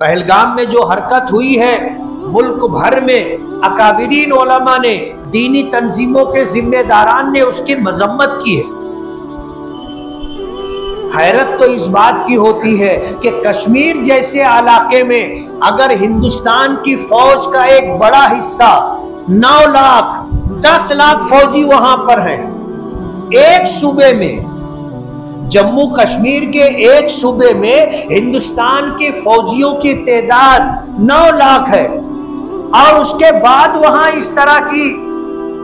पहलगाम में जो हरकत हुई है, मुल्क भर में अकाबिरीन उलमा ने, दीनी तंजीमों के जिम्मेदारान ने उसकी मजम्मत की है। हैरत तो इस बात की होती है कि कश्मीर जैसे इलाके में अगर हिंदुस्तान की फौज का एक बड़ा हिस्सा 9 लाख 10 लाख फौजी वहां पर हैं, एक सूबे में, जम्मू कश्मीर के एक सूबे में हिंदुस्तान के फौजियों की तादाद 9 लाख है, और उसके बाद वहां इस तरह की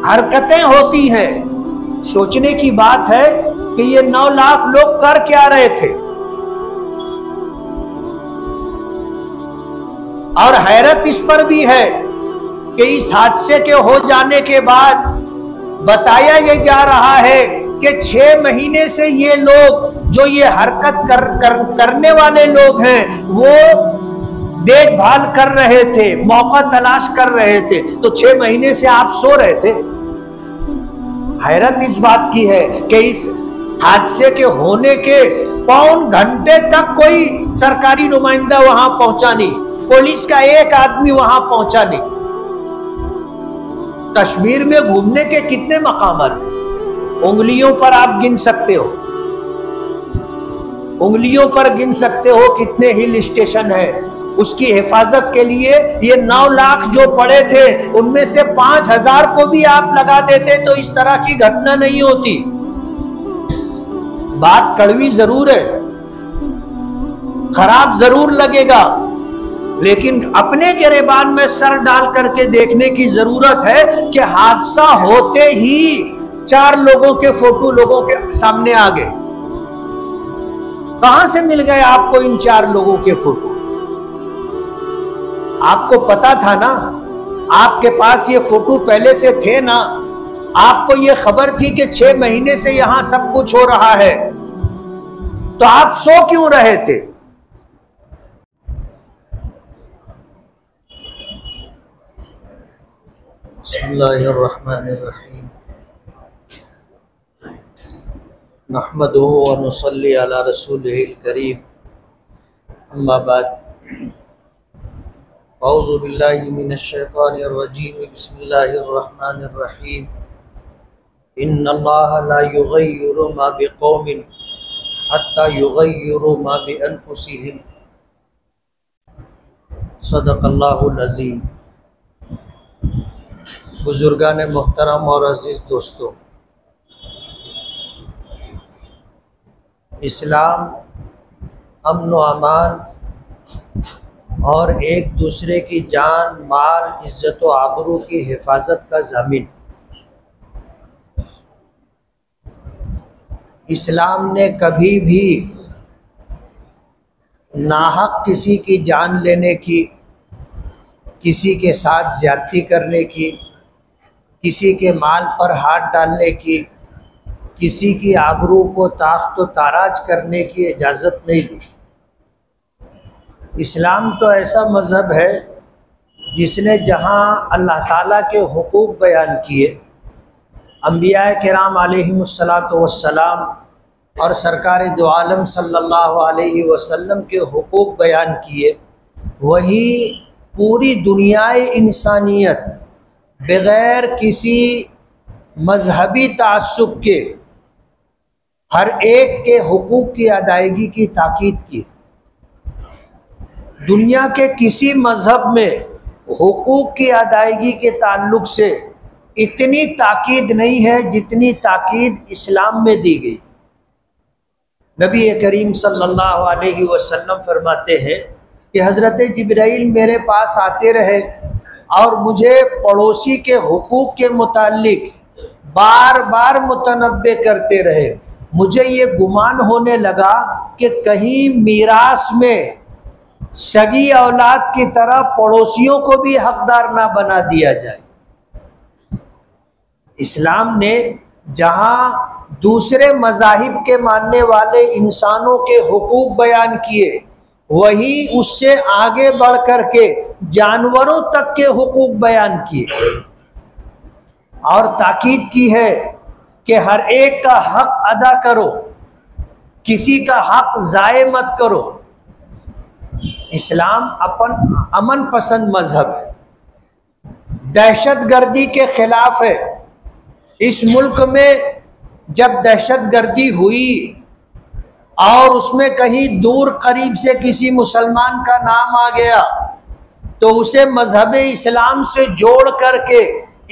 हरकतें होती हैं। सोचने की बात है कि ये 9 लाख लोग कर क्या रहे थे। और हैरत इस पर भी है कि इस हादसे के हो जाने के बाद बताया ये जा रहा है कि 6 महीने से ये लोग, जो ये हरकत करने वाले लोग हैं, वो देखभाल कर रहे थे, मौका तलाश कर रहे थे। तो 6 महीने से आप सो रहे थे। हैरत इस बात की है कि इस हादसे के होने के पौन घंटे तक कोई सरकारी नुमाइंदा वहां पहुंचा नहीं, पुलिस का एक आदमी वहां पहुंचा नहीं। कश्मीर में घूमने के कितने मकामात हैं, उंगलियों पर आप गिन सकते हो, उंगलियों पर गिन सकते हो कितने हिल स्टेशन है। उसकी हिफाजत के लिए ये 9 लाख जो पड़े थे, उनमें से 5000 को भी आप लगा देते तो इस तरह की घटना नहीं होती। बात कड़वी जरूर है, खराब जरूर लगेगा, लेकिन अपने गिरेबान में सर डाल करके देखने की जरूरत है कि हादसा होते ही 4 लोगों के फोटो लोगों के सामने आ गए। कहां से मिल गए आपको इन 4 लोगों के फोटो? आपको पता था ना, आपके पास ये फोटो पहले से थे ना, आपको ये खबर थी कि 6 महीने से यहां सब कुछ हो रहा है, तो आप सो क्यों रहे थे? बिस्मिल्लाहिर्रहमानिर्रहीम, नहमदुहु व नुसल्ली अला रसूलिहिल करीम, अम्मा बाद, औज़ु बिल्लाहि मिनश शैतानिर रजीम, बिस्मिल्लाहिर्रहमानिर्रहीम, इन्नल्लाहा ला युग़य्यिरु मा बिक़ौमिन हत्ता युग़य्यिरु मा बिअन्फुसिहिम, सदक़ल्लाहुल अज़ीम। बुजुर्गान मोहतरम और अज़ीज़ दोस्तों, इस्लाम अमन व अमान और एक दूसरे की जान, माल, इज़्ज़त व आबरू की हिफाजत का ज़ामिन। इस्लाम ने कभी भी नाहक किसी की जान लेने की, किसी के साथ ज़्यादती करने की, किसी के माल पर हाथ डालने की, किसी की आबरू को ताख्त व ताराज करने की इजाज़त नहीं दी। इस्लाम तो ऐसा मज़हब है जिसने जहाँ अल्लाह ताला के हुकूक बयान किए, अंबिया किराम अलैहिमुस्सलातु वस्सलाम और सरकार दो आलम सल्लल्लाहु अलैहि वसल्लम के हुकूक बयान किए, वही पूरी दुनियाए इंसानियत बग़ैर किसी मजहबी तासुब के हर एक के हुकूक की अदायगी की ताकीद की। दुनिया के किसी मजहब में हुकूक की अदायगी के ताल्लुक से इतनी ताकीद नहीं है जितनी ताकीद इस्लाम में दी गई। नबी करीम सल्लल्लाहु अलैहि वसल्लम फरमाते हैं कि हज़रत जिब्राइल मेरे पास आते रहे और मुझे पड़ोसी के हुकूक के मुताल्लिक बार बार मुतनब्बे करते रहे। मुझे ये गुमान होने लगा कि कहीं मीरास में सगी औलाद की तरह पड़ोसियों को भी हकदार ना बना दिया जाए। इस्लाम ने जहाँ दूसरे मज़ाहिब के मानने वाले इंसानों के हुकूक बयान किए, वही उससे आगे बढ़ कर के जानवरों तक के हुकूक बयान किए और ताकीद की है कि हर एक का हक अदा करो, किसी का हक ज़ाये मत करो। इस्लाम अमन पसंद मजहब है, दहशतगर्दी के खिलाफ है। इस मुल्क में जब दहशतगर्दी हुई और उसमें कहीं दूर करीब से किसी मुसलमान का नाम आ गया तो उसे मजहब इस्लाम से जोड़ करके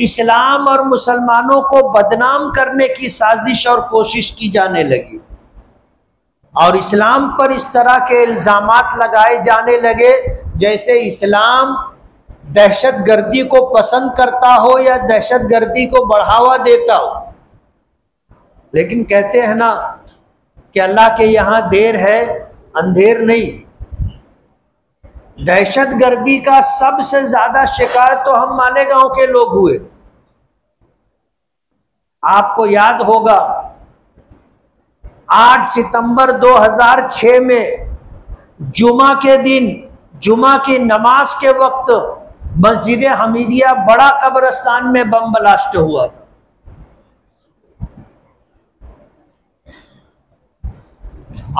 इस्लाम और मुसलमानों को बदनाम करने की साजिश और कोशिश की जाने लगी और इस्लाम पर इस तरह के इल्ज़ामात लगाए जाने लगे जैसे इस्लाम दहशतगर्दी को पसंद करता हो या दहशतगर्दी को बढ़ावा देता हो। लेकिन कहते हैं ना कि अल्लाह के यहाँ देर है अंधेर नहीं। दहशतगर्दी का सबसे ज्यादा शिकार तो हम मालेगांव के लोग हुए। आपको याद होगा 8 सितंबर 2006 में जुमा के दिन जुमा की नमाज के वक्त मस्जिद हमीदिया बड़ा कब्रिस्तान में बम ब्लास्ट हुआ था।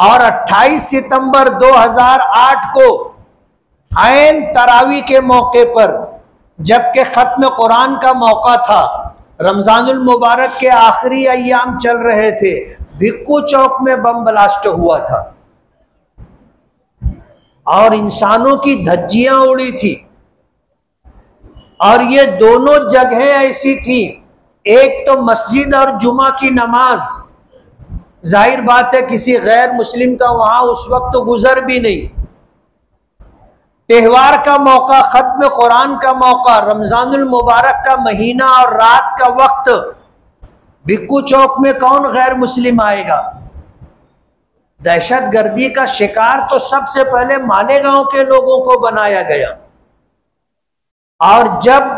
और 28 सितंबर 2008 को ऐन तरावी के मौके पर जबकि खत्म कुरान का मौका था, रमजानुल मुबारक के आखिरी अय्याम चल रहे थे, भिक्कू चौक में बम ब्लास्ट हुआ था और इंसानों की धज्जियां उड़ी थी। और ये दोनों जगहें ऐसी थी, एक तो मस्जिद और जुमा की नमाज, जाहिर बात है किसी गैर मुस्लिम का वहां उस वक्त तो गुजर भी नहीं। त्योहार का मौका, खत्म कुरान का मौका, रमजानुल मुबारक का महीना और रात का वक्त, भिक्कू चौक में कौन गैर मुस्लिम आएगा। दहशतगर्दी का शिकार तो सबसे पहले मालेगांव के लोगों को बनाया गया। और जब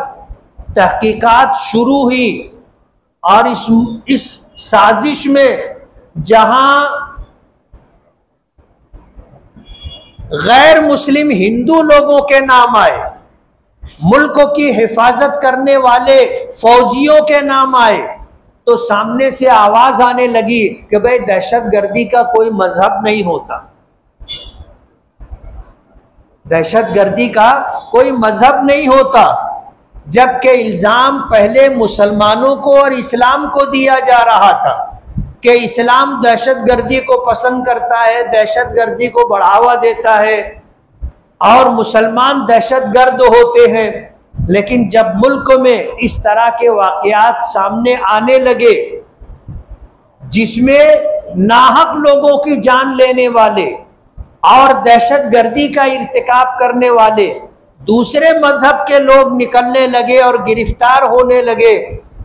तहकीकात शुरू हुई और इस साजिश में जहां गैर मुस्लिम हिंदू लोगों के नाम आए, मुल्क की हिफाजत करने वाले फौजियों के नाम आए, तो सामने से आवाज आने लगी कि भाई दहशतगर्दी का कोई मजहब नहीं होता, दहशतगर्दी का कोई मजहब नहीं होता। जबकि इल्जाम पहले मुसलमानों को और इस्लाम को दिया जा रहा था कि इस्लाम दहशतगर्दी को पसंद करता है, दहशतगर्दी को बढ़ावा देता है और मुसलमान दहशतगर्द होते हैं। लेकिन जब मुल्क में इस तरह के वाकयात सामने आने लगे जिसमें नाहक लोगों की जान लेने वाले और दहशतगर्दी का इर्तिकाब करने वाले दूसरे मजहब के लोग निकलने लगे और गिरफ्तार होने लगे,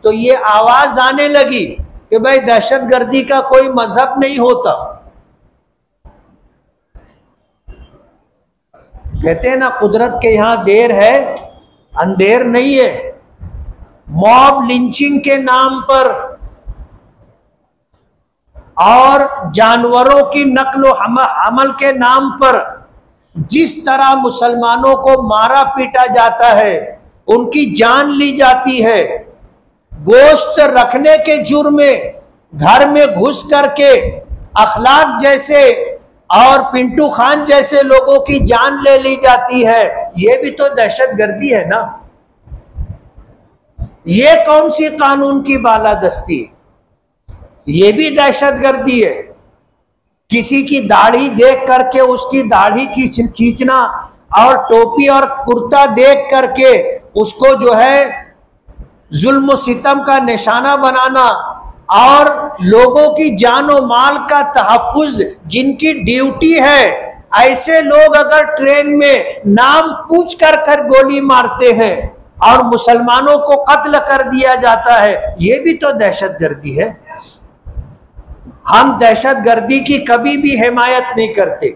तो ये आवाज आने लगी कि भाई दहशतगर्दी का कोई मजहब नहीं होता। कहते हैं ना कुदरत के यहां देर है अंधेर नहीं है। मॉब लिंचिंग के नाम पर और जानवरों की नक्ल हमल के नाम पर जिस तरह मुसलमानों को मारा पीटा जाता है, उनकी जान ली जाती है, गोश्त रखने के जुर्म में घर में घुस करके अखलाक जैसे और पिंटू खान जैसे लोगों की जान ले ली जाती है, ये भी तो दहशतगर्दी है ना। ये कौन सी कानून की बालादस्ती है, ये भी दहशतगर्दी है। किसी की दाढ़ी देख करके उसकी दाढ़ी खींचना और टोपी और कुर्ता देख करके उसको जो है जुल्म सितम का निशाना बनाना और लोगों की जान और माल का तहफ्फुज जिनकी ड्यूटी है, ऐसे लोग अगर ट्रेन में नाम पूछ कर गोली मारते हैं और मुसलमानों को कत्ल कर दिया जाता है, ये भी तो दहशतगर्दी है। हम दहशतगर्दी की कभी भी हिमायत नहीं करते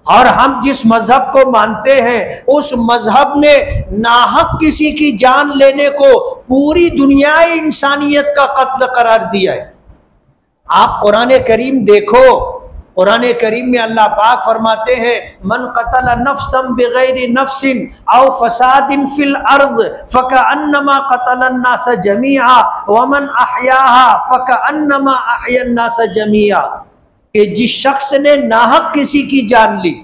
और हम जिस मजहब को मानते हैं उस मजहब ने नाहक किसी की जान लेने को पूरी दुनिया इंसानियत का कत्ल करार दिया है। आप कुरान करीम देखो, कुरान करीम में अल्लाह पाक फरमाते हैं मन कतल नफ्सन बिगैर नफ्सिन औ फसादिन फिल अर्ज फकअन्नमा कतलन नास जमीआ व मन अहयाहा फकअन्नमा अहयन नास जमीआ। कि जिस शख्स ने नाहक किसी की जान ली,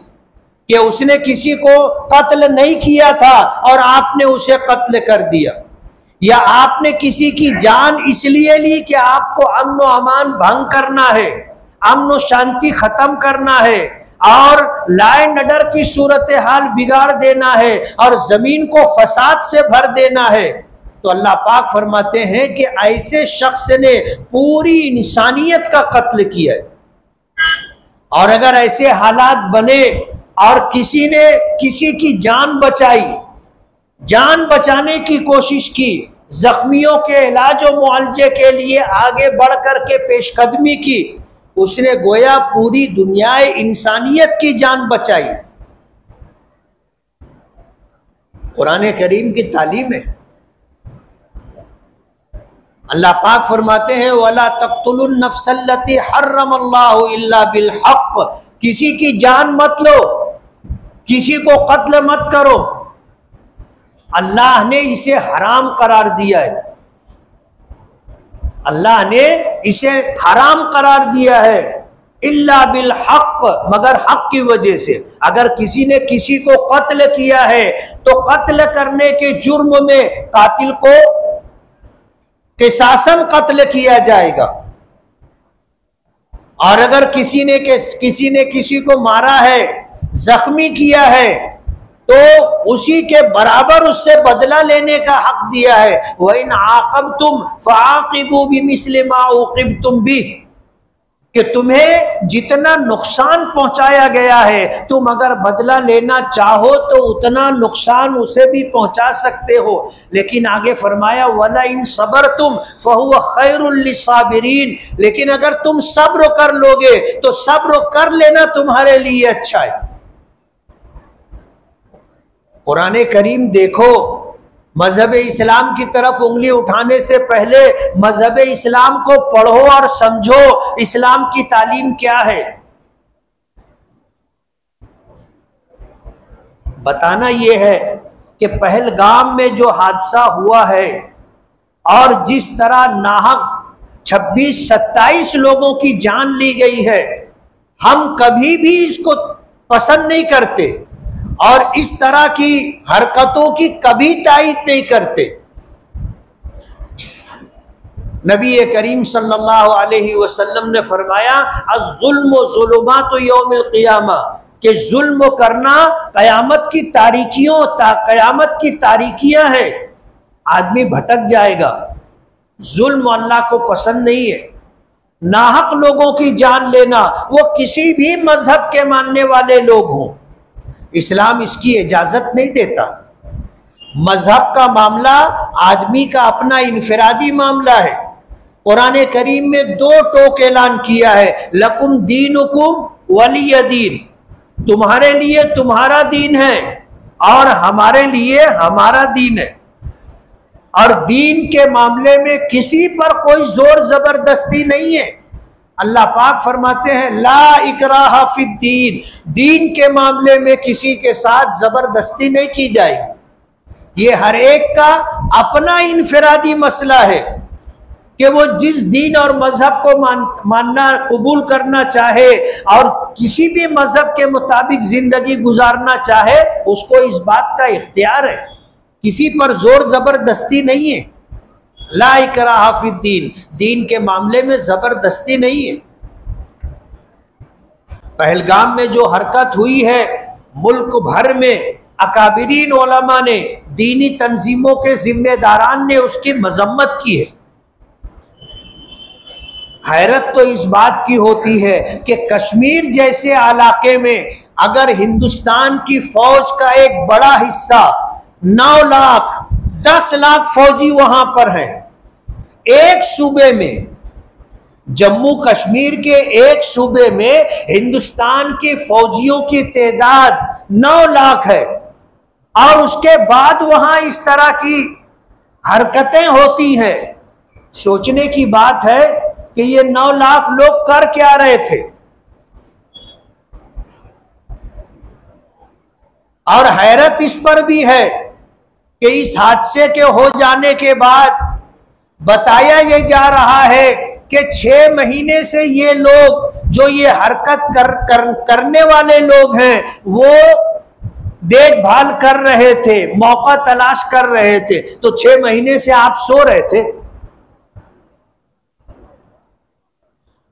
कि उसने किसी को कत्ल नहीं किया था और आपने उसे कत्ल कर दिया, या आपने किसी की जान इसलिए ली कि आपको अमन व अमान भंग करना है, अमन शांति खत्म करना है और लॉ एंड ऑर्डर की सूरत हाल बिगाड़ देना है और जमीन को फसाद से भर देना है, तो अल्लाह पाक फरमाते हैं कि ऐसे शख्स ने पूरी इंसानियत का कत्ल किया है। और अगर ऐसे हालात बने और किसी ने किसी की जान बचाई, जान बचाने की कोशिश की, जख्मियों के इलाज और मुआवजे के लिए आगे बढ़ करके पेशकदमी की, उसने गोया पूरी दुनिया इंसानियत की जान बचाई। कुरान करीम की तालीम है। अल्लाह पाक फरमाते हैं वला तक़्तुलुन नफ्सल्लती हर्रमल्लाहु इल्ला बिल हक़, किसी की जान मत लो, किसी को कत्ल मत करो, अल्लाह ने इसे हराम करार दिया है, अल्लाह ने इसे हराम करार दिया है। इल्ला बिल हक़, मगर हक की वजह से। अगर किसी ने किसी को कत्ल किया है तो कत्ल करने के जुर्म में कातिल को किसासन कत्ल किया जाएगा, और अगर किसी ने किसी को मारा है, जख्मी किया है, तो उसी के बराबर उससे बदला लेने का हक दिया है। व इन आक़बतुम फ़आक़िबू बिमिस्लि मा उक़िबतुम बिह, कि तुम्हें जितना नुकसान पहुंचाया गया है, तुम अगर बदला लेना चाहो तो उतना नुकसान उसे भी पहुंचा सकते हो। लेकिन आगे फरमाया वला इन सबरतुम फहुव खैरुल लिस्साबिरीन, लेकिन अगर तुम सब्र कर लोगे तो सब्र कर लेना तुम्हारे लिए अच्छा है। कुरान करीम देखो, मजहब इस्लाम की तरफ उंगली उठाने से पहले मजहब इस्लाम को पढ़ो और समझो इस्लाम की तालीम क्या है। बताना यह है कि पहलगाम में जो हादसा हुआ है और जिस तरह नाहक 26-27 लोगों की जान ली गई है, हम कभी भी इसको पसंद नहीं करते और इस तरह की हरकतों की कभी तायीद नहीं करते। नबी करीम सल्लल्लाहु अलैहि वसल्लम ने फरमाया अज़्ज़ुल्मु ज़ुलुमातु यौमिल क़ियामा, कि जुल्म करना कयामत की तारीकियां है। आदमी भटक जाएगा, जुल्म अल्लाह को पसंद नहीं है। नाहक लोगों की जान लेना, वो किसी भी मजहब के मानने वाले लोग हों, इस्लाम इसकी इजाजत नहीं देता। मजहब का मामला आदमी का अपना इनफरादी मामला है। कुरान करीम में 2 टोक ऐलान किया है, लकुम दीनुकुम वलिय दीन, तुम्हारे लिए तुम्हारा दीन है और हमारे लिए हमारा दीन है। और दीन के मामले में किसी पर कोई जोर जबरदस्ती नहीं है। अल्लाह पाक फरमाते हैं ला इकराहा फिद्दीन, दीन के मामले में किसी के साथ जबरदस्ती नहीं की जाएगी। ये हर एक का अपना इनफरादी मसला है कि वो जिस दीन और मजहब को मानना कबूल करना चाहे और किसी भी मजहब के मुताबिक जिंदगी गुजारना चाहे, उसको इस बात का इख्तियार है, किसी पर जोर जबरदस्ती नहीं है। ला इकराहा फिद्दीन, दीन के मामले में जबरदस्ती नहीं है। पहलगाम में जो हरकत हुई है, मुल्क भर में अकाबिरीन उलमा ने, दीनी तंजीमों के जिम्मेदारान ने उसकी मजम्मत की है। हैरत तो इस बात की होती है कि कश्मीर जैसे इलाके में अगर हिंदुस्तान की फौज का एक बड़ा हिस्सा 9 लाख 10 लाख फौजी वहां पर हैं, एक सूबे में, जम्मू कश्मीर के एक सूबे में हिंदुस्तान के फौजियों की तादाद 9 लाख है, और उसके बाद वहां इस तरह की हरकतें होती हैं। सोचने की बात है कि ये 9 लाख लोग कर क्या रहे थे। और हैरत इस पर भी है कि इस हादसे के हो जाने के बाद बताया ये जा रहा है कि 6 महीने से ये लोग जो ये हरकत करने वाले लोग हैं वो देखभाल कर रहे थे, मौका तलाश कर रहे थे। तो 6 महीने से आप सो रहे थे।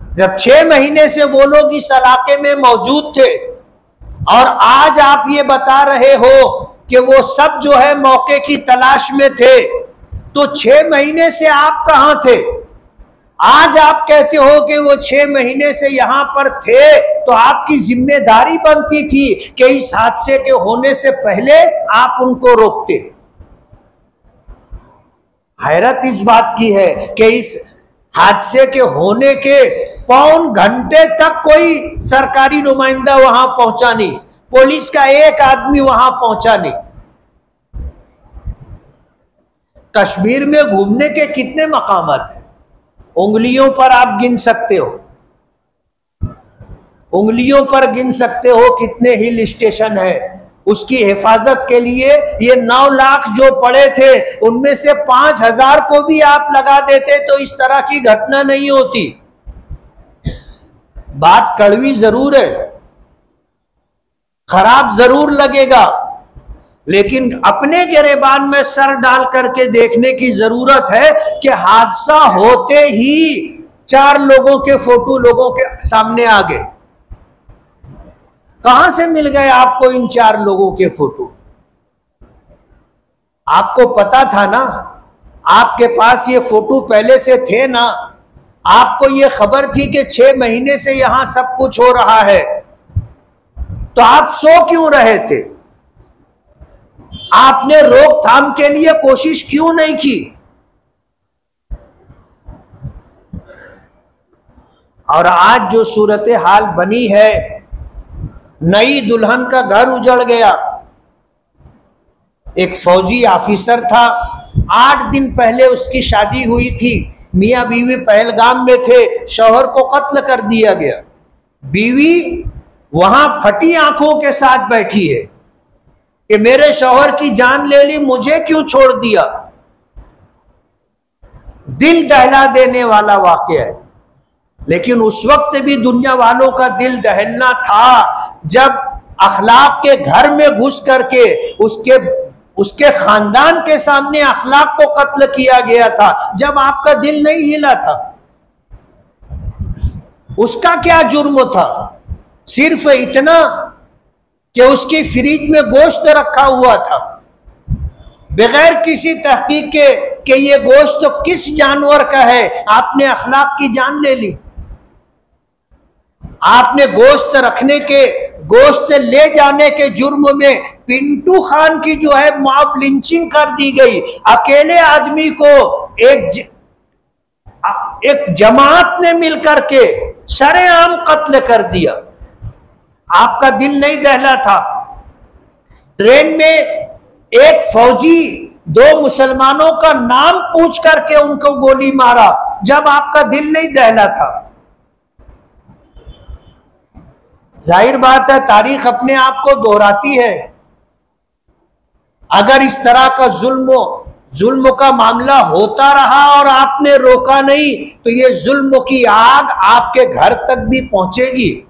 जब 6 महीने से वो लोग इस इलाके में मौजूद थे और आज आप ये बता रहे हो कि वो सब जो है मौके की तलाश में थे, तो 6 महीने से आप कहां थे? आज आप कहते हो कि वो 6 महीने से यहां पर थे, तो आपकी जिम्मेदारी बनती थी कि इस हादसे के होने से पहले आप उनको रोकते। हैरत इस बात की है कि इस हादसे के होने के पौन घंटे तक कोई सरकारी नुमाइंदा वहां पहुंचा नहीं, पुलिस का एक आदमी वहां पहुंचा नहीं। कश्मीर में घूमने के कितने मकामात हैं, उंगलियों पर आप गिन सकते हो, उंगलियों पर गिन सकते हो कितने हिल स्टेशन है। उसकी हिफाजत के लिए ये 9 लाख जो पड़े थे उनमें से 5,000 को भी आप लगा देते तो इस तरह की घटना नहीं होती। बात कड़वी जरूर है, खराब जरूर लगेगा, लेकिन अपने गिरेबान में सर डाल करके देखने की जरूरत है कि हादसा होते ही 4 लोगों के फोटो लोगों के सामने आ गए। कहां से मिल गए आपको इन 4 लोगों के फोटो? आपको पता था ना, आपके पास ये फोटो पहले से थे ना, आपको ये खबर थी कि 6 महीने से यहां सब कुछ हो रहा है, तो आप सो क्यों रहे थे? आपने रोकथाम के लिए कोशिश क्यों नहीं की? और आज जो सूरत हाल बनी है, नई दुल्हन का घर उजड़ गया। एक फौजी ऑफिसर था, 8 दिन पहले उसकी शादी हुई थी, मियां बीवी पहलगाम में थे, शौहर को कत्ल कर दिया गया। बीवी वहां फटी आंखों के साथ बैठी है कि मेरे शौहर की जान ले ली, मुझे क्यों छोड़ दिया। दिल दहला देने वाला वाकया है, लेकिन उस वक्त भी दुनिया वालों का दिल दहलना था जब अखलाक के घर में घुस करके उसके खानदान के सामने अखलाक को कत्ल किया गया था, जब आपका दिल नहीं हिला था। उसका क्या जुर्म था? सिर्फ इतना कि उसकी फ्रिज में गोश्त रखा हुआ था, बगैर किसी तहकीक के कि ये गोश्त तो किस जानवर का है, आपने अखलाक की जान ले ली। आपने गोश्त रखने के, गोश्त ले जाने के जुर्म में पिंटू खान की जो है मॉब लिंचिंग कर दी गई। अकेले आदमी को एक जमात ने मिलकर के सरेआम कत्ल कर दिया। आपका दिल नहीं दहला था? ट्रेन में एक फौजी 2 मुसलमानों का नाम पूछ करके उनको गोली मारा, जब आपका दिल नहीं दहला था? जाहिर बात है, तारीख अपने आप को दोहराती है। अगर इस तरह का जुल्म का मामला होता रहा और आपने रोका नहीं, तो ये जुल्म की आग आपके घर तक भी पहुंचेगी।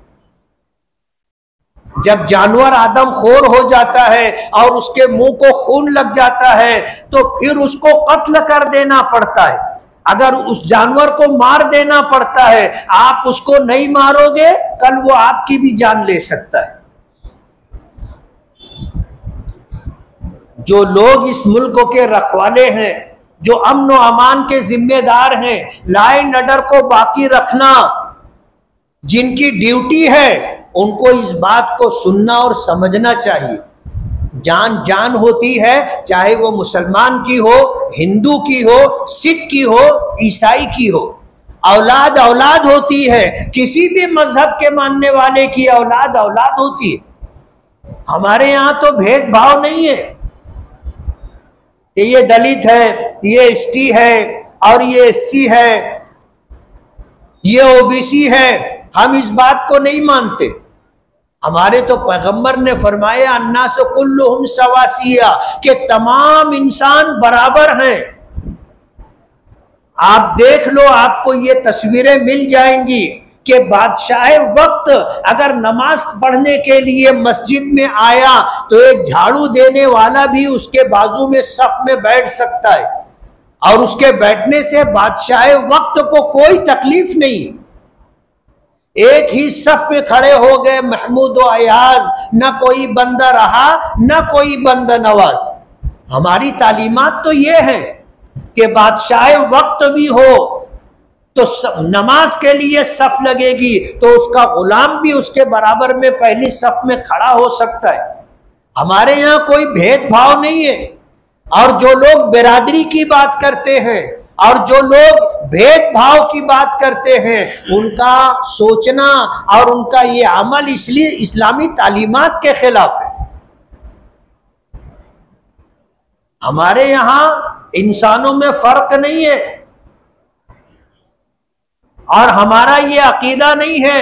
जब जानवर आदमखोर हो जाता है और उसके मुंह को खून लग जाता है, तो फिर उसको कत्ल कर देना पड़ता है। अगर उस जानवर को मार देना पड़ता है, आप उसको नहीं मारोगे, कल वो आपकी भी जान ले सकता है। जो लोग इस मुल्क के रखवाले हैं, जो अमन व अमान के जिम्मेदार हैं, लॉ एंड ऑर्डर को बाकी रखना जिनकी ड्यूटी है, उनको इस बात को सुनना और समझना चाहिए। जान जान होती है, चाहे वो मुसलमान की हो, हिंदू की हो, सिख की हो, ईसाई की हो। औलाद औलाद होती है, किसी भी मजहब के मानने वाले की औलाद औलाद होती है। हमारे यहां तो भेदभाव नहीं है कि ये दलित है, ये एसटी है और ये एससी है, ये ओबीसी है। हम इस बात को नहीं मानते। हमारे तो पैगंबर ने फरमाया अन्नास कुल्लुहुम सवासिया, कि तमाम इंसान बराबर हैं। आप देख लो, आपको ये तस्वीरें मिल जाएंगी कि बादशाह वक्त अगर नमाज पढ़ने के लिए मस्जिद में आया तो एक झाड़ू देने वाला भी उसके बाजू में सफ में बैठ सकता है, और उसके बैठने से बादशाह वक्त को कोई तकलीफ नहीं। एक ही सफ में खड़े हो गए महमूद व अयाज, न कोई बंदा रहा न कोई बंदा नवाज। हमारी तालीमात तो ये है कि बादशाह वक्त भी हो तो नमाज के लिए सफ लगेगी, तो उसका गुलाम भी उसके बराबर में पहली सफ में खड़ा हो सकता है। हमारे यहाँ कोई भेदभाव नहीं है। और जो लोग बिरादरी की बात करते हैं और जो लोग भेदभाव की बात करते हैं, उनका सोचना और उनका ये अमल इसलिए इस्लामी तालीमात के खिलाफ है। हमारे यहाँ इंसानों में फर्क नहीं है, और हमारा ये अकीदा नहीं है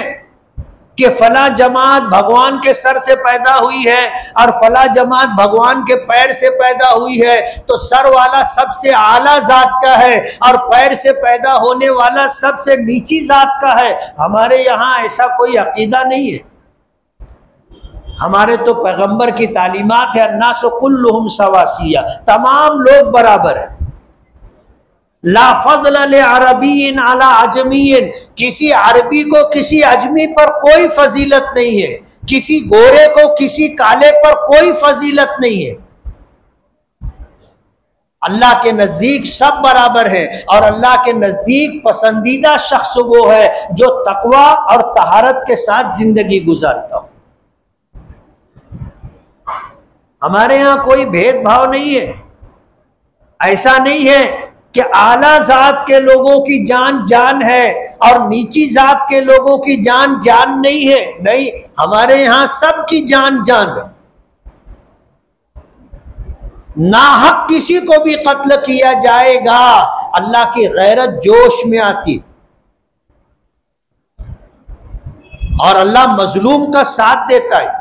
कि फला जमात भगवान के सर से पैदा हुई है और फला जमात भगवान के पैर से पैदा हुई है, तो सर वाला सबसे आला जात का है और पैर से पैदा होने वाला सबसे नीची जात का है। हमारे यहाँ ऐसा कोई अकीदा नहीं है। हमारे तो पैगंबर की तालीमात है, अन्नासु कुल्लुहुम सवासिया, तमाम लोग बराबर है। ला फज़्ल ले अरबीन अला अजमीन, किसी अरबी को किसी अजमी पर कोई फजीलत नहीं है, किसी गोरे को किसी काले पर कोई फजीलत नहीं है। अल्लाह के नजदीक सब बराबर है, और अल्लाह के नजदीक पसंदीदा शख्स वो है जो तकवा और तहारत के साथ जिंदगी गुजारता हो। हमारे यहाँ कोई भेदभाव नहीं है। ऐसा नहीं है कि आला जात के लोगों की जान जान है और नीची जात के लोगों की जान जान नहीं है। नहीं, हमारे यहाँ सबकी जान जान है। नाहक किसी को भी कत्ल किया जाएगा, अल्लाह की गैरत जोश में आती, और अल्लाह मजलूम का साथ देता है।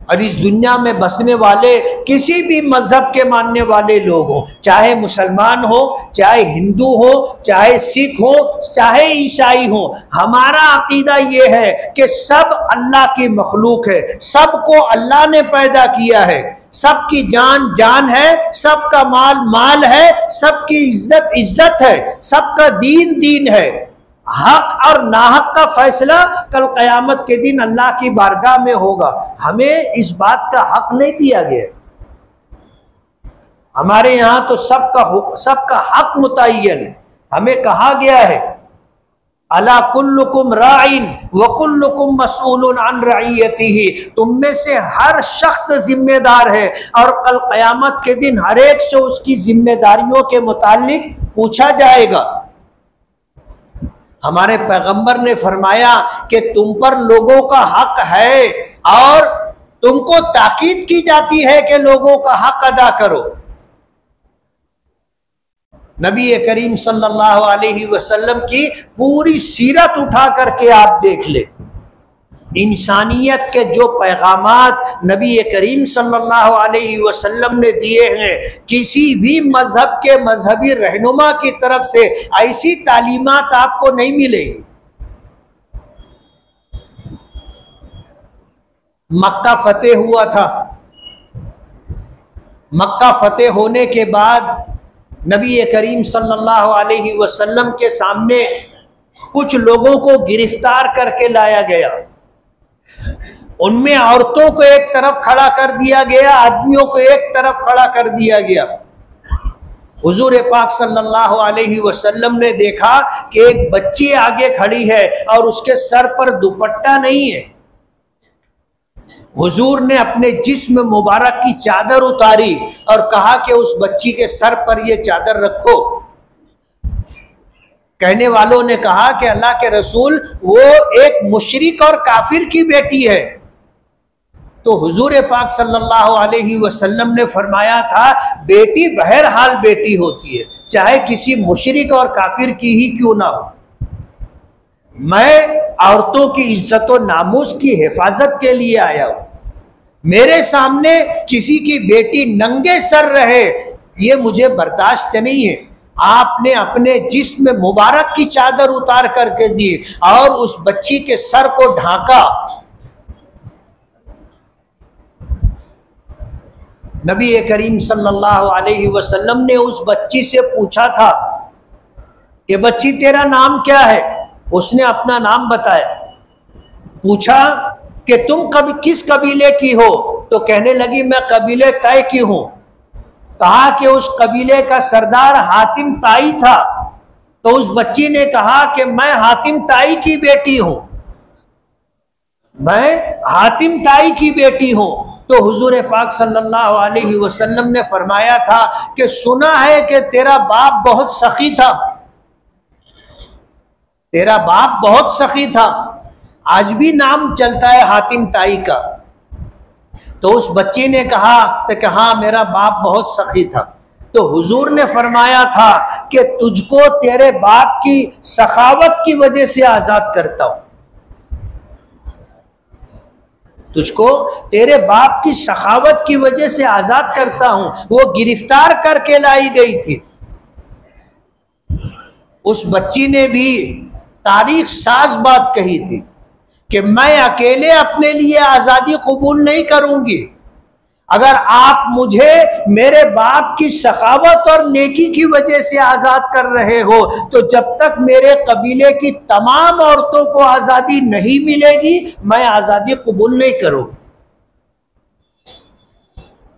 और इस दुनिया में बसने वाले किसी भी मजहब के मानने वाले लोग हों, चाहे मुसलमान हो, चाहे हिंदू हो, चाहे सिख हो, चाहे ईसाई हो, हमारा अकीदा ये है कि सब अल्लाह की मखलूक है, सबको अल्लाह ने पैदा किया है, सबकी जान जान है, सबका माल माल है, सबकी इज्जत इज्जत है, सबका दीन दीन है। हक और नाहक का फैसला कल कयामत के दिन अल्लाह की बारगाह में होगा। हमें इस बात का हक नहीं दिया गया। हमारे यहाँ तो सबका हक मुतय्यन है। हमें कहा गया है अला कुल्लुकुम राइन व कुल्लुकुम मसऊलुन अन रइयतिही, तुम में से हर शख्स जिम्मेदार है और कल कयामत के दिन हर एक से उसकी जिम्मेदारियों के मुतालिक पूछा जाएगा। हमारे पैगंबर ने फरमाया कि तुम पर लोगों का हक है और तुमको ताकीद की जाती है कि लोगों का हक अदा करो। नबी करीम सल्लल्लाहु अलैहि वसल्लम की पूरी सीरत उठा करके आप देख ले, इंसानियत के जो पैगामात नबी करीम सल्लल्लाहु अलैहि वसल्लम ने दिए हैं, किसी भी मजहब के मजहबी रहनुमा की तरफ से ऐसी तालीमात आपको नहीं मिलेगी। मक्का फतेह हुआ था। मक्का फतेह होने के बाद नबी करीम सल्लल्लाहु अलैहि वसल्लम के सामने कुछ लोगों को गिरफ्तार करके लाया गया। उनमें औरतों को एक तरफ खड़ा कर दिया गया, आदमियों को एक तरफ खड़ा कर दिया गया। हुजूर पाक सल्लल्लाहु अलैहि वसल्लम ने देखा कि एक बच्ची आगे खड़ी है और उसके सर पर दुपट्टा नहीं है। हुजूर ने अपने जिस्म मुबारक की चादर उतारी और कहा कि उस बच्ची के सर पर यह चादर रखो। कहने वालों ने कहा कि अल्लाह के रसूल, वो एक मुशरिक और काफिर की बेटी है। तो हुजूर पाक सल्लल्लाहु अलैहि वसल्लम ने फरमाया था, बेटी बहरहाल बेटी होती है, चाहे किसी मुशरिक और काफिर की ही क्यों ना हो। मैं औरतों की इज्जत और नामूस की हिफाजत के लिए आया हूं। मेरे सामने किसी की बेटी नंगे सर रहे, ये मुझे बर्दाश्त नहीं है। आपने अपने जिस्म मुबारक की चादर उतार करके दी और उस बच्ची के सर को ढांका। नबी करीम सल्लल्लाहु अलैहि वसल्लम ने उस बच्ची से पूछा था कि बच्ची तेरा नाम क्या है? उसने अपना नाम बताया। पूछा कि तुम किस कबीले की हो? तो कहने लगी मैं कबीले तय की हूं। कहा कि उस कबीले का सरदार हातिम ताई था। तो उस बच्ची ने कहा कि मैं हातिम ताई की बेटी हूं, मैं हातिम ताई की बेटी हूं। तो हुजूर पाक सल्लल्लाहु अलैहि वसल्लम ने फरमाया था कि सुना है कि तेरा बाप बहुत सखी था, तेरा बाप बहुत सखी था। आज भी नाम चलता है हातिम ताई का। तो उस बच्ची ने कहा कि हाँ मेरा बाप बहुत सखी था। तो हुजूर ने फरमाया था कि तुझको तेरे बाप की सखावत की वजह से आजाद करता हूं, तुझको तेरे बाप की सखावत की वजह से आजाद करता हूं। वो गिरफ्तार करके लाई गई थी। उस बच्ची ने भी तारीख साज बात कही थी कि मैं अकेले अपने लिए आजादी कबूल नहीं करूंगी। अगर आप मुझे मेरे बाप की सखावत और नेकी की वजह से आजाद कर रहे हो तो जब तक मेरे कबीले की तमाम औरतों को आजादी नहीं मिलेगी मैं आजादी कबूल नहीं करूंगी।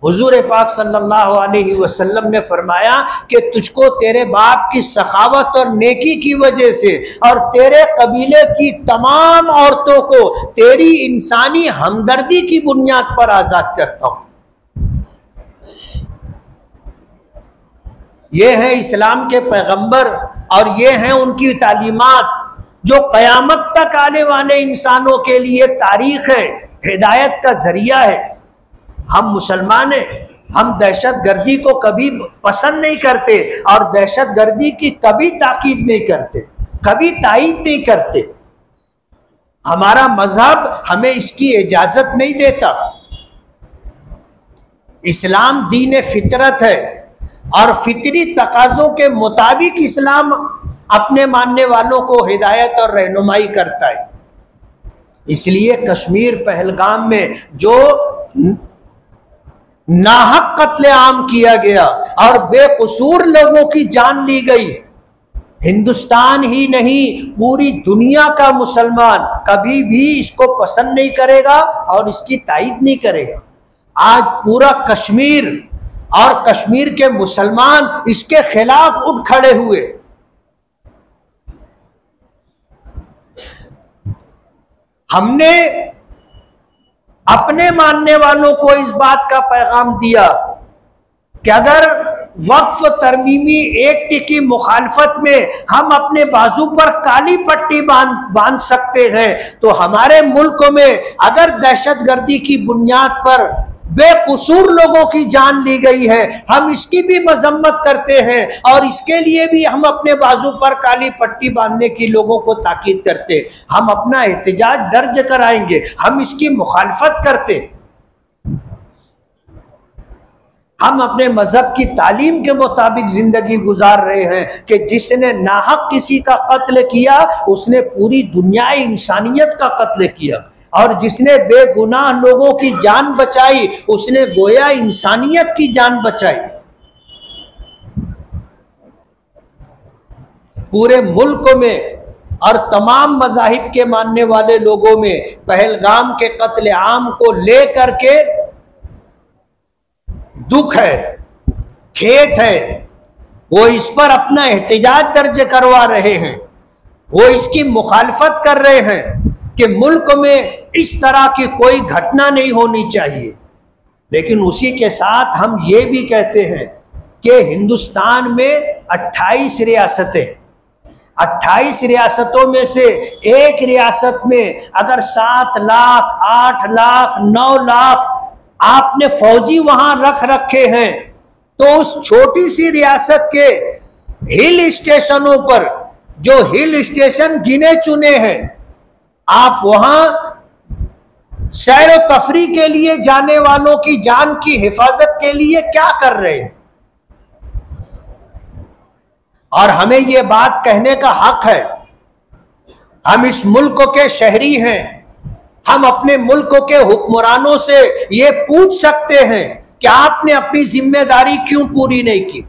हुजूर पाक सल्लल्लाहु अलैहि वसल्लम ने फरमाया कि तुझको तेरे बाप की सखावत और नेकी की वजह से और तेरे कबीले की तमाम औरतों को तेरी इंसानी हमदर्दी की बुनियाद पर आजाद करता हूं। ये है इस्लाम के पैगंबर और ये हैं उनकी तालीमात जो क़यामत तक आने वाले इंसानों के लिए तारीख है, हिदायत का जरिया है। हम मुसलमान हैं, हम दहशत गर्दी को कभी पसंद नहीं करते और दहशत गर्दी की कभी ताकीद नहीं करते, कभी तायीद नहीं करते। हमारा मजहब हमें इसकी इजाजत नहीं देता। इस्लाम दीन फितरत है और फितरी तकाजों के मुताबिक इस्लाम अपने मानने वालों को हिदायत और रहनुमाई करता है। इसलिए कश्मीर पहलगाम में जो नाहक कत्ले आम किया गया और बेकसूर लोगों की जान ली गई, हिंदुस्तान ही नहीं पूरी दुनिया का मुसलमान कभी भी इसको पसंद नहीं करेगा और इसकी तायीद नहीं करेगा। आज पूरा कश्मीर और कश्मीर के मुसलमान इसके खिलाफ उठ खड़े हुए। हमने अपने मानने वालों को इस बात का पैगाम दिया कि अगर वक्फ तरमीमी एक्ट की मुखालफत में हम अपने बाजू पर काली पट्टी बांध सकते हैं तो हमारे मुल्क में अगर दहशतगर्दी की बुनियाद पर बेकसूर लोगों की जान ली गई है हम इसकी भी मजम्मत करते हैं और इसके लिए भी हम अपने बाजू पर काली पट्टी बांधने की लोगों को ताकीद करते। हम अपना एहतजाज दर्ज कराएंगे, हम इसकी मुखालफत करते। हम अपने मजहब की तालीम के मुताबिक जिंदगी गुजार रहे हैं कि जिसने नाहक किसी का कत्ल किया उसने पूरी दुनिया इंसानियत का कत्ल किया और जिसने बेगुनाह लोगों की जान बचाई उसने गोया इंसानियत की जान बचाई। पूरे मुल्क में और तमाम मज़ाहिब के मानने वाले लोगों में पहलगाम के कत्ले आम को लेकर के दुख है, खेत है। वो इस पर अपना एहतजाज दर्ज करवा रहे हैं, वो इसकी मुखालफत कर रहे हैं कि मुल्क में इस तरह की कोई घटना नहीं होनी चाहिए। लेकिन उसी के साथ हम ये भी कहते हैं कि हिंदुस्तान में 28 रियासतें, 28 रियासतों में से एक रियासत में अगर 7 लाख, 8 लाख, 9 लाख आपने फौजी वहां रख रखे हैं तो उस छोटी सी रियासत के हिल स्टेशनों पर, जो हिल स्टेशन गिने चुने हैं, आप वहां सैर व तफरीह के लिए जाने वालों की जान की हिफाजत के लिए क्या कर रहे हैं? और हमें ये बात कहने का हक है। हम इस मुल्क के शहरी हैं, हम अपने मुल्क के हुक्मरानों से ये पूछ सकते हैं कि आपने अपनी जिम्मेदारी क्यों पूरी नहीं की?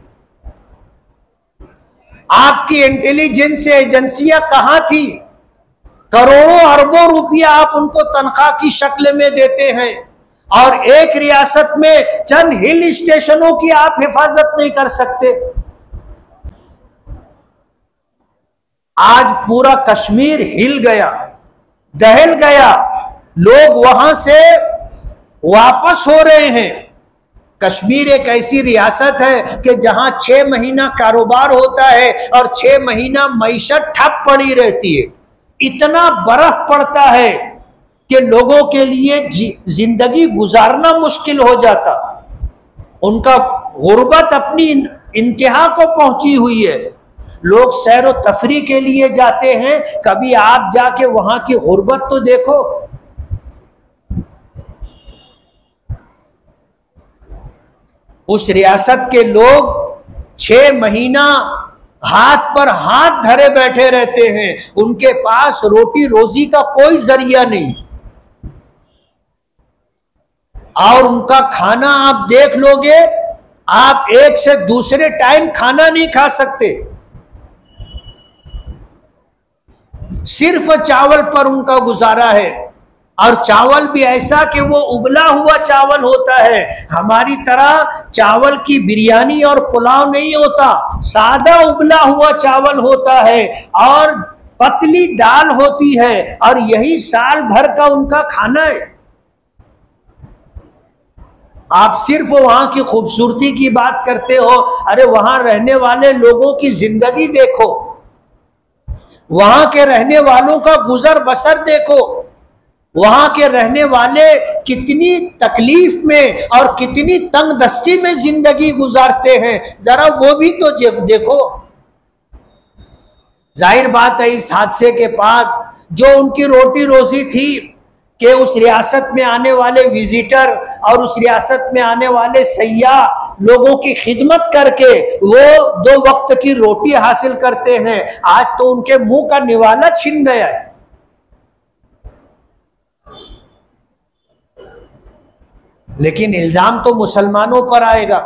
आपकी इंटेलिजेंस एजेंसियां कहां थी? करोड़ों अरबों रुपया आप उनको तनख्वाह की शक्ल में देते हैं और एक रियासत में चंद हिल स्टेशनों की आप हिफाजत नहीं कर सकते। आज पूरा कश्मीर हिल गया, दहल गया, लोग वहां से वापस हो रहे हैं। कश्मीर एक ऐसी रियासत है कि जहां 6 महीना कारोबार होता है और 6 महीना मईशत ठप पड़ी रहती है। इतना बर्फ पड़ता है कि लोगों के लिए जिंदगी गुजारना मुश्किल हो जाता। उनका गुर्बत अपनी इंतहा को पहुंची हुई है। लोग सैर व तफरी के लिए जाते हैं, कभी आप जाके वहां की गुर्बत तो देखो। उस रियासत के लोग 6 महीना हाथ पर हाथ धरे बैठे रहते हैं, उनके पास रोटी रोजी का कोई जरिया नहीं। और उनका खाना आप देख लोगे, आप एक से दूसरे टाइम खाना नहीं खा सकते। सिर्फ चावल पर उनका गुजारा है, और चावल भी ऐसा कि वो उबला हुआ चावल होता है। हमारी तरह चावल की बिरयानी और पुलाव नहीं होता, सादा उबला हुआ चावल होता है और पतली दाल होती है, और यही साल भर का उनका खाना है। आप सिर्फ वहां की खूबसूरती की बात करते हो, अरे वहां रहने वाले लोगों की जिंदगी देखो, वहां के रहने वालों का गुजर बसर देखो, वहां के रहने वाले कितनी तकलीफ में और कितनी तंगदस्ती में जिंदगी गुजारते हैं, जरा वो भी तो देखो। जाहिर बात है, इस हादसे के बाद जो उनकी रोटी रोजी थी कि उस रियासत में आने वाले विजिटर और उस रियासत में आने वाले सयाह लोगों की खिदमत करके वो 2 वक्त की रोटी हासिल करते हैं, आज तो उनके मुंह का निवाला छिन गया है। लेकिन इल्जाम तो मुसलमानों पर आएगा।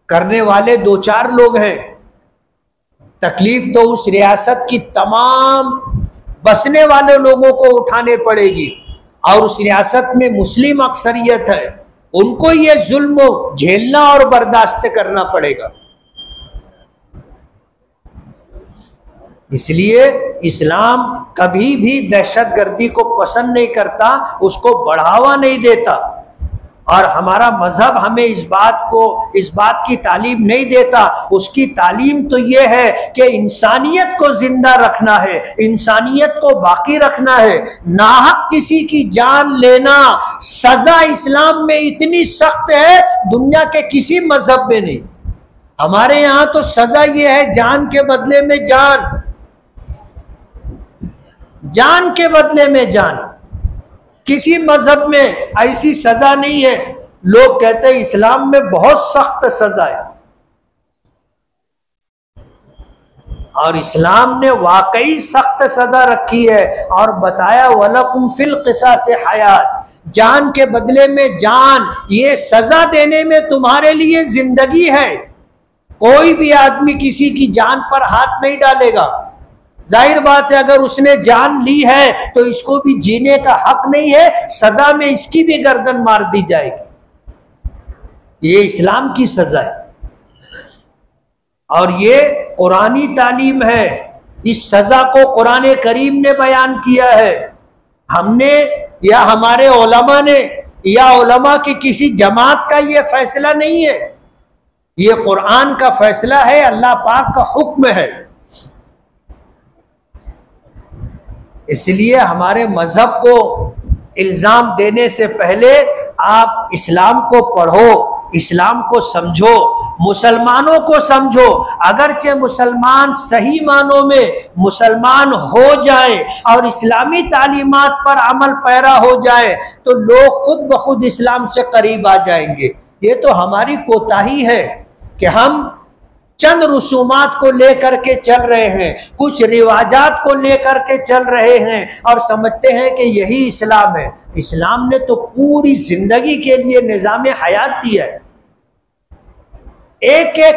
करने वाले 2-4 लोग हैं। तकलीफ तो उस रियासत की तमाम बसने वाले लोगों को उठाने पड़ेगी, और उस रियासत में मुस्लिम अक्सरियत है, उनको ये जुल्म झेलना और बर्दाश्त करना पड़ेगा। इसलिए इस्लाम कभी भी दहशतगर्दी को पसंद नहीं करता, उसको बढ़ावा नहीं देता, और हमारा मजहब हमें इस बात की तालीम नहीं देता। उसकी तालीम तो यह है कि इंसानियत को जिंदा रखना है, इंसानियत को बाकी रखना है। नाहक किसी की जान लेना सजा इस्लाम में इतनी सख्त है, दुनिया के किसी मजहब में नहीं। हमारे यहाँ तो सजा यह है जान के बदले में जान, जान के बदले में जान। किसी मजहब में ऐसी सजा नहीं है। लोग कहते हैं इस्लाम में बहुत सख्त सजा है, और इस्लाम ने वाकई सख्त सजा रखी है और बताया वलकुम फिल क़िसास हयात, जान के बदले में जान, ये सजा देने में तुम्हारे लिए जिंदगी है। कोई भी आदमी किसी की जान पर हाथ नहीं डालेगा। जाहिर बात है, अगर उसने जान ली है तो इसको भी जीने का हक नहीं है, सजा में इसकी भी गर्दन मार दी जाएगी। ये इस्लाम की सजा है और ये कुरानी तालीम है। इस सजा को कुरान करीम ने बयान किया है। हमने या हमारे उलमा ने या उलमा की किसी जमात का ये फैसला नहीं है, ये कुरान का फैसला है, अल्लाह पाक का हुक्म है। इसलिए हमारे मजहब को इल्जाम देने से पहले आप इस्लाम को पढ़ो, इस्लाम को समझो, मुसलमानों को समझो। अगरचे मुसलमान सही मानों में मुसलमान हो जाए और इस्लामी तालीमात पर अमल पैरा हो जाए तो लोग खुद ब खुद इस्लाम से करीब आ जाएंगे। ये तो हमारी कोताही है कि हम चंद रसूमात को लेकर के चल रहे हैं, कुछ रिवाजात को लेकर के चल रहे हैं और समझते हैं कि यही इस्लाम है। इस्लाम ने तो पूरी जिंदगी के लिए निज़ाम हयात दिया है, एक एक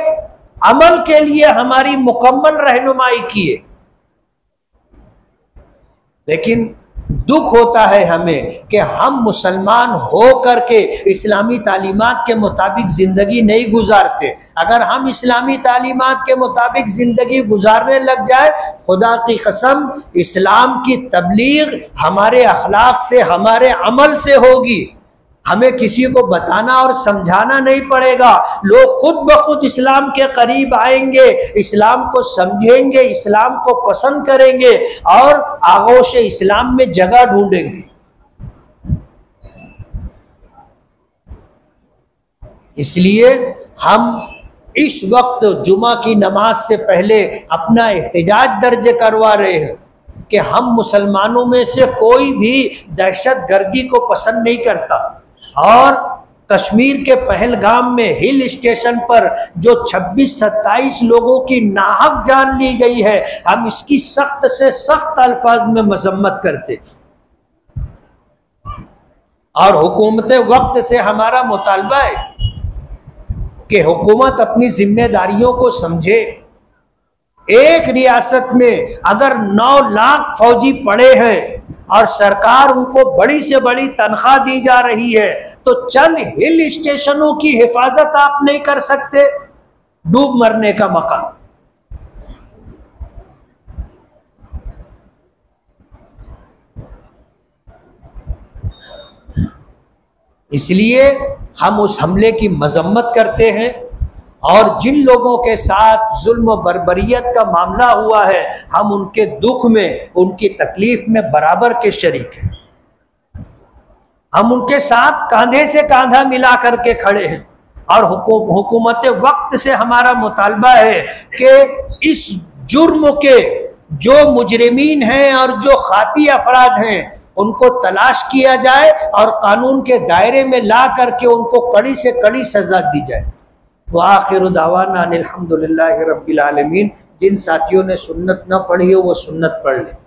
अमल के लिए हमारी मुकम्मल रहनुमाई की है। लेकिन दुख होता है हमें कि हम मुसलमान हो करके इस्लामी तालीमात के मुताबिक ज़िंदगी नहीं गुजारते। अगर हम इस्लामी तालीमात के मुताबिक ज़िंदगी गुजारने लग जाए, खुदा की कसम इस्लाम की तबलीग हमारे अखलाक से, हमारे अमल से होगी। हमें किसी को बताना और समझाना नहीं पड़ेगा, लोग खुद ब खुद इस्लाम के करीब आएंगे, इस्लाम को समझेंगे, इस्लाम को पसंद करेंगे और आगोश इस्लाम में जगह ढूंढेंगे। इसलिए हम इस वक्त जुमा की नमाज से पहले अपना एहतजाज दर्ज करवा रहे हैं कि हम मुसलमानों में से कोई भी दहशत गर्दी को पसंद नहीं करता। और कश्मीर के पहलगाम में हिल स्टेशन पर जो 26-27 लोगों की नाहक जान ली गई है, हम इसकी सख्त से सख्त अल्फाज में मजम्मत करते और हुकूमत वक्त से हमारा मुतालबा है कि हुकूमत अपनी जिम्मेदारियों को समझे। एक रियासत में अगर 9 लाख फौजी पड़े हैं और सरकार उनको बड़ी से बड़ी तनख्वाह दी जा रही है, तो चंद हिल स्टेशनों की हिफाजत आप नहीं कर सकते? डूब मरने का मकाम। इसलिए हम उस हमले की मजम्मत करते हैं और जिन लोगों के साथ जुल्म बर्बरियत का मामला हुआ है, हम उनके दुख में, उनकी तकलीफ में बराबर के शरीक हैं। हम उनके साथ कांधे से कांधा मिला करके खड़े हैं और हुकूमत वक्त से हमारा मुतालबा है कि इस जुर्म के जो मुजरिमीन हैं और जो खाती अफराद हैं, उनको तलाश किया जाए और कानून के दायरे में ला करके उनको कड़ी से कड़ी सजा दी जाए। व आखिर दावाना अनिल हम्दुलिल्लाहि रब्बिल आलमीन। जिन साथियों ने सुन्नत न पढ़ी हो वो सुन्नत पढ़ लें।